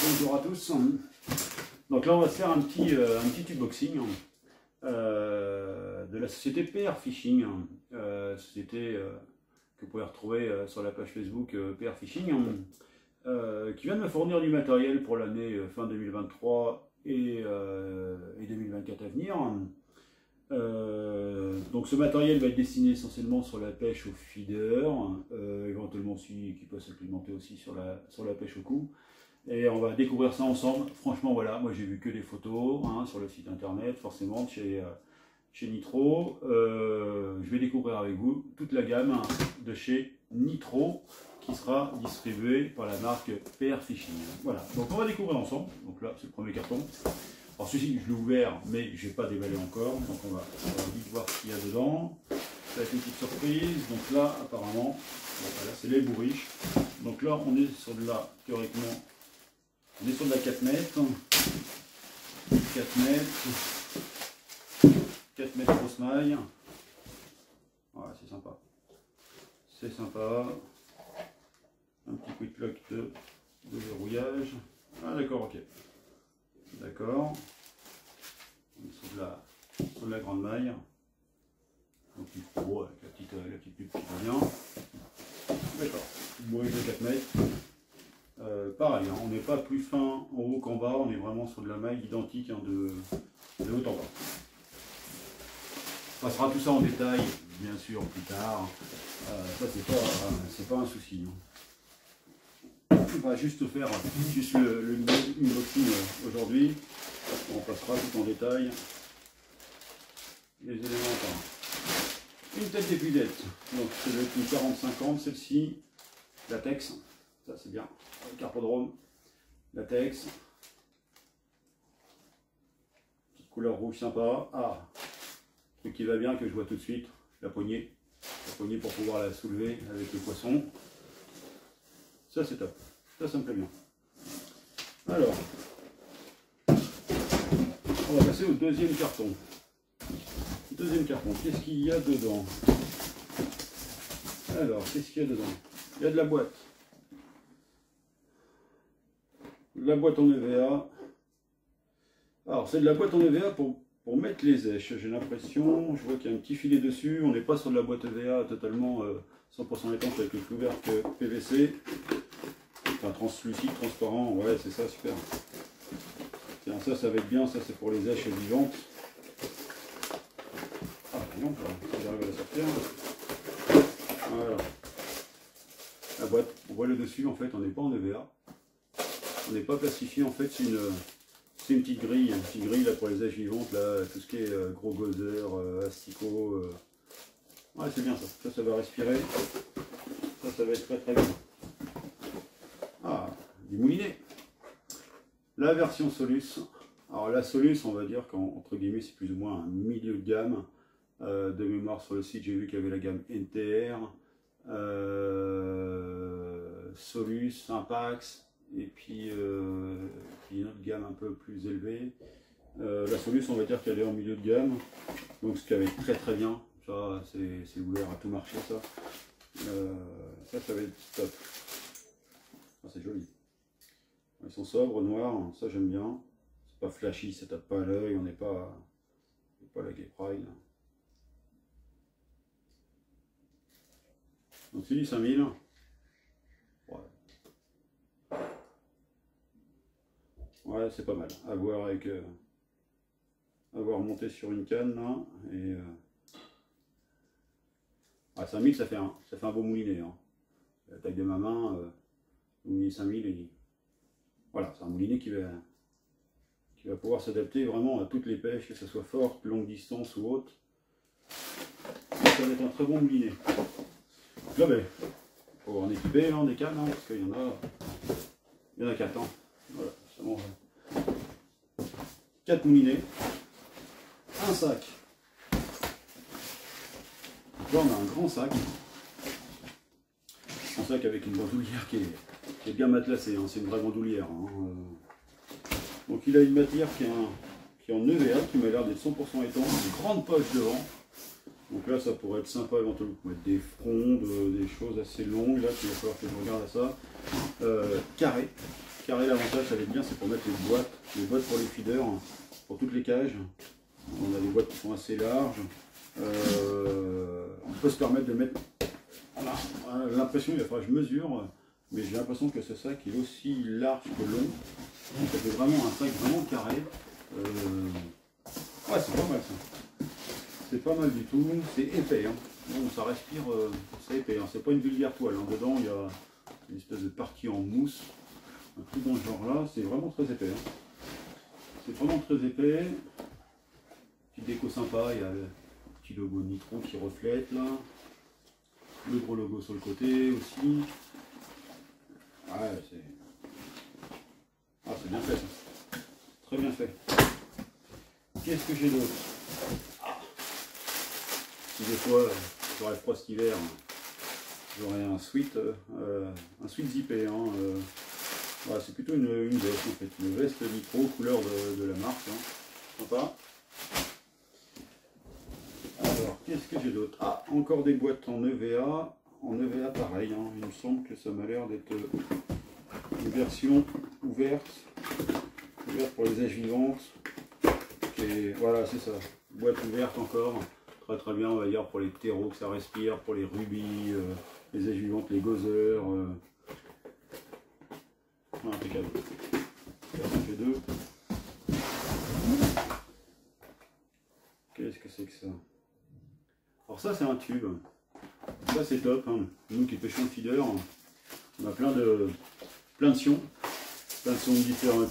Bonjour à tous. Donc là on va se faire un petit unboxing de la société PR Fishing, société que vous pouvez retrouver sur la page Facebook PR Fishing, qui vient de me fournir du matériel pour l'année fin 2023 et 2024 à venir. Donc ce matériel va être destiné essentiellement sur la pêche au feeder, éventuellement aussi qui peut s'implémenter aussi sur la pêche au coup. Et on va découvrir ça ensemble. Franchement voilà, moi j'ai vu que des photos sur le site internet, forcément chez Nitro. Je vais découvrir avec vous toute la gamme de chez Nitro qui sera distribuée par la marque PR Fishing. Voilà, donc on va découvrir ensemble. Donc là c'est le premier carton. Alors celui-ci je l'ai ouvert mais je n'ai pas déballé encore, donc on va vite voir ce qu'il y a dedans. Ça va être une petite surprise. Donc là apparemment, voilà, c'est les bourriches. Donc là on est sur de la, théoriquement, on est sur de la 4 mètres. 4 mètres grosse maille. Voilà, c'est sympa. C'est sympa. Un petit quick lock de verrouillage. Ah d'accord, ok. D'accord. On est sur de la grande maille. Donc il faut avec la petite pub qui va bien. D'accord. Bourriche de 4 mètres. Pareil, on n'est pas plus fin en haut qu'en bas, on est vraiment sur de la maille identique de haut en bas. On passera tout ça en détail, bien sûr, plus tard. Ça, c'est pas un souci. On va juste faire le unboxing aujourd'hui. On passera tout en détail les éléments. Une tête d'épudette, donc c'est une 40-50, celle-ci, latex, ça c'est bien, carpodrome, latex, petite couleur rouge sympa. Ah, truc qui va bien que je vois tout de suite, la poignée pour pouvoir la soulever avec le poisson. Ça c'est top, ça me plaît bien. Alors, on va passer au deuxième carton. Deuxième carton, qu'est-ce qu'il y a dedans? Alors, qu'est-ce qu'il y a dedans? Il y a de la boîte. La boîte en EVA. Alors, c'est de la boîte en EVA pour mettre les èches. J'ai l'impression, je vois qu'il y a un petit filet dessus. On n'est pas sur de la boîte EVA totalement 100% étanche avec le couvercle PVC. Enfin, translucide, transparent. Ouais, c'est ça, super. Tiens, ça va être bien. Ça, c'est pour les èches vivantes. J'arrive à la sortir. Voilà. La boîte, on voit le dessus, en fait, on n'est pas en EVA. On n'est pas plastifié, en fait, c'est une petite grille. Une petite grille là, pour les èches vivantes, là, tout ce qui est gros gozer, asticots. Ouais, c'est bien ça. Ça va respirer. Ça va être très très bien. Ah, du moulinet. La version Solus. Alors, la Solus, on va dire qu'entre guillemets, c'est plus ou moins un milieu de gamme. De mémoire sur le site, j'ai vu qu'il y avait la gamme NTR, Solus, Impax, et puis une autre gamme un peu plus élevée. La Solus, on va dire qu'elle est en milieu de gamme, donc ce qui avait très très bien. Ça, c'est ouvert à tout marché, ça. Ça va être top. Ah, c'est joli. Ils sont sobres, noirs, ça j'aime bien. C'est pas flashy, ça tape pas à l'œil, on n'est pas la Gay Pride. Donc c'est du 5000. Ouais, c'est pas mal. À voir avec avoir monté sur une canne là. Et 5000 ça fait un beau moulinet. La taille de ma main, le moulinet 5000 et voilà, c'est un moulinet qui va pouvoir s'adapter vraiment à toutes les pêches, que ce soit forte, longue distance ou haute. Ça va être un très bon moulinet. Donc là, il faut en équiper des cannes, parce qu'il y en a 4. Voilà, justement, 4 moulinets, un sac. Donc là, on a un grand sac. Un sac avec une bandoulière qui est bien matelassée, c'est une vraie bandoulière. Donc il a une matière qui est en EVA, qui m'a l'air d'être 100% étanche, une grande poche devant. Donc là, ça pourrait être sympa éventuellement pour mettre des frondes, des choses assez longues. Là, il va falloir que je regarde à ça. Carré. Carré, l'avantage, ça va être bien, c'est pour mettre les boîtes pour les feeders, pour toutes les cages. On a des boîtes qui sont assez larges. On peut se permettre de mettre. On a l'impression, il va falloir que je mesure, mais j'ai l'impression que ce sac est aussi large que long. Donc ça fait vraiment un sac vraiment carré. Ouais, c'est pas mal ça. C'est pas mal du tout. C'est épais. Hein. Bon, ça respire, c'est épais. Hein. C'est pas une vulgaire toile. Hein. Dedans, il y a une espèce de partie en mousse. Un truc dans ce genre-là. C'est vraiment très épais. Hein. C'est vraiment très épais. Petite déco sympa. Il y a le petit logo Nitro qui reflète là. Le gros logo sur le côté aussi. Ouais, c'est bien fait ça. Très bien fait. Qu'est-ce que j'ai d'autre? Si des fois j'aurais froid cet hiver, j'aurais un sweat zippé. Hein, voilà, c'est plutôt une veste en fait. Une veste Nitro couleur de la marque. Hein. Sympa. Alors, qu'est-ce que j'ai d'autre? Ah, encore des boîtes en EVA. En EVA, pareil. Hein. Il me semble que ça m'a l'air d'être une version ouverte pour les âges vivantes. Et voilà, c'est ça. Boîte ouverte encore. Très très bien, on va dire, pour les terreaux que ça respire, pour les rubis, les âges vivantes, les gothers. Impeccable. Ça fait deux. Qu'est-ce que c'est que ça? Alors ça c'est un tube, ça c'est top, hein. Nous qui pêchons le feeder, on a plein de sions différents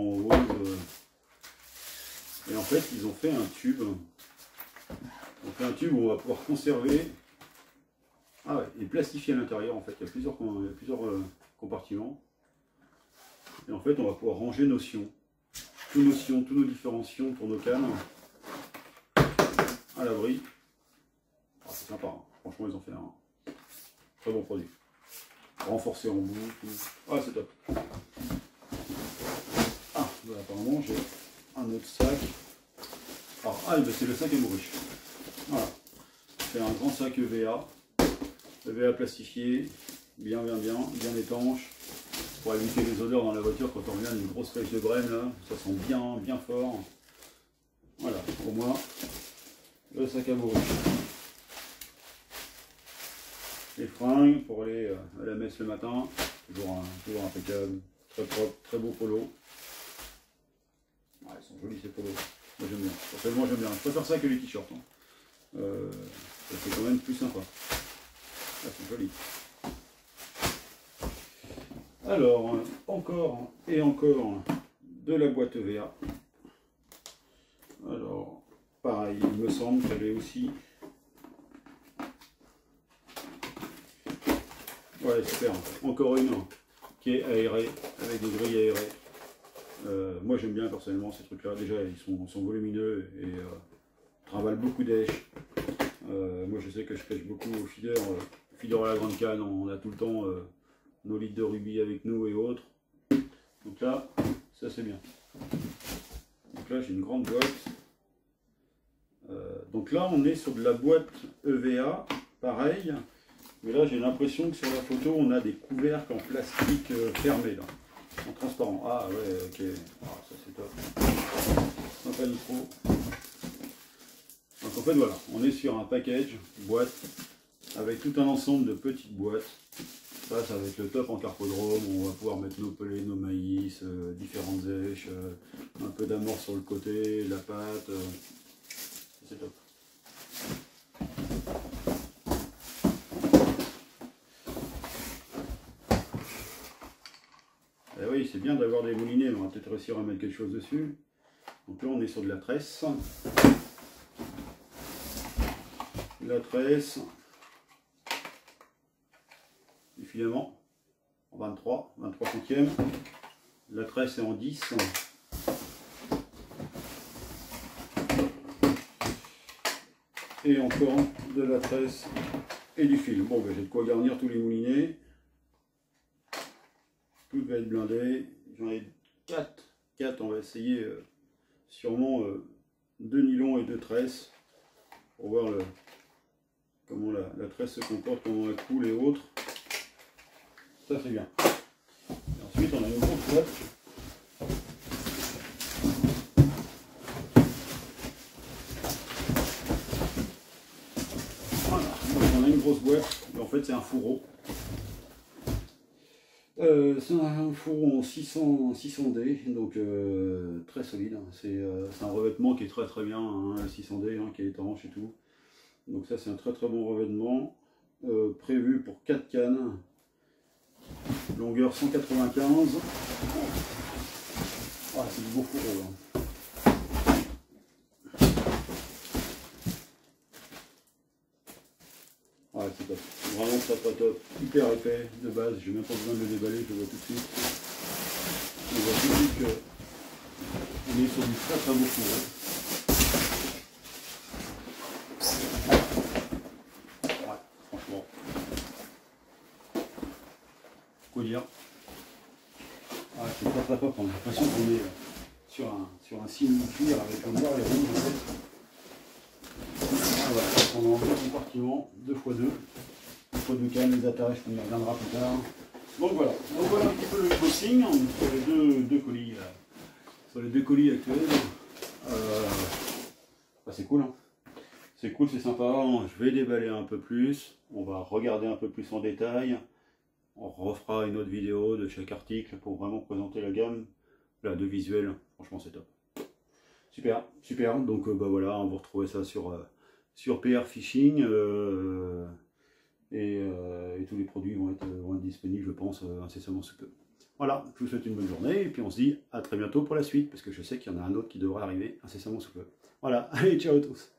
roses, et en fait ils ont fait un tube, où on va pouvoir conserver, et plastifier à l'intérieur. En fait il y a plusieurs compartiments, et en fait on va pouvoir ranger nos sions, tous nos différents sions pour nos cannes, à l'abri. C'est sympa, hein. Franchement ils ont fait un très bon produit. Renforcé en bout, tout. Ah c'est top. Ah, bah, apparemment j'ai un autre sac. Alors, c'est le sac Amourich. Voilà. C'est un grand sac EVA. EVA plastifié, bien étanche. Pour éviter les odeurs dans la voiture quand on revient d'une grosse pêche de Brême là. Ça sent bien fort. Voilà, pour moi, le sac Amourich. Les fringues pour aller à la messe le matin, toujours impeccable, très propre, très beau polo. Ils sont jolis ces polos, moi j'aime bien, personnellement j'aime bien, je préfère ça que les t-shirts. Hein. C'est quand même plus sympa. Ils sont jolis. Alors, encore et encore de la boîte EVA. Alors, pareil, il me semble qu'elle est aussi... Ouais, super. Encore une qui est aérée, avec des grilles aérées. Moi j'aime bien personnellement ces trucs là. Déjà ils sont volumineux et travaillent beaucoup d'èches. Moi je sais que je pêche beaucoup au feeder. Feeder à la grande canne, on a tout le temps nos litres de rubis avec nous et autres. Donc là, ça c'est bien. Donc là j'ai une grande boîte. Donc là on est sur de la boîte EVA, pareil. Mais là, j'ai l'impression que sur la photo, on a des couvercles en plastique fermé, là, en transparent. Ah ouais, ok. Ah, ça c'est top. Sympa Nitro. Donc en fait, voilà, on est sur un package, boîte, avec tout un ensemble de petites boîtes. Ça va être le top en carpodrome. On va pouvoir mettre nos pelés, nos maïs, différentes èches, un peu d'amorce sur le côté, la pâte. C'est top. Et oui, c'est bien d'avoir des moulinets, on va peut-être réussir à mettre quelque chose dessus. Donc là, on est sur de la tresse. La tresse. Du filament en 23 centièmes. La tresse est en 10. Et encore de la tresse et du fil. Bon, ben, j'ai de quoi garnir tous les moulinets. Tout va être blindé. J'en ai 4. On va essayer sûrement 2 nylons et 2 tresses pour voir comment la tresse se comporte, comment elle coule et autres. Ça c'est bien. Et ensuite ensuite on a une grosse boîte. Voilà, donc on a une grosse boîte, mais en fait c'est un fourreau. C'est un fourreau en 600D, donc très solide. C'est un revêtement qui est très bien, hein, 600D, hein, qui est étanche et tout. Donc ça c'est un très bon revêtement, prévu pour 4 cannes, longueur 195. Ah, c'est du beau fourreau. Hein. Ah, c'est top. Vraiment très top. Hyper épais de base. J'ai même pas besoin de le déballer, je le vois tout de suite. On voit tout de suite qu'on est sur du très beau fourreau. Ouais, franchement. Quoi dire. Ah, c'est très top. On a l'impression qu'on est sur un signe cuir avec le noir et le rouge en fait. Voilà, on a en deux compartiments, 2x2. 2x2 cannes, les attaches, on y reviendra plus tard. Donc voilà un petit peu le boxing sur les deux colis là. Sur les deux colis actuels. Bah c'est cool, hein. C'est cool, c'est sympa. Je vais déballer un peu plus. On va regarder un peu plus en détail. On refera une autre vidéo de chaque article pour vraiment présenter la gamme là, de visuels. Franchement c'est top. Super. Donc bah voilà, vous retrouvez ça sur PR Fishing. Et tous les produits vont être disponibles, je pense, incessamment sous peu. Voilà, je vous souhaite une bonne journée, et puis on se dit à très bientôt pour la suite, parce que je sais qu'il y en a un autre qui devrait arriver incessamment sous peu. Voilà, allez, ciao à tous.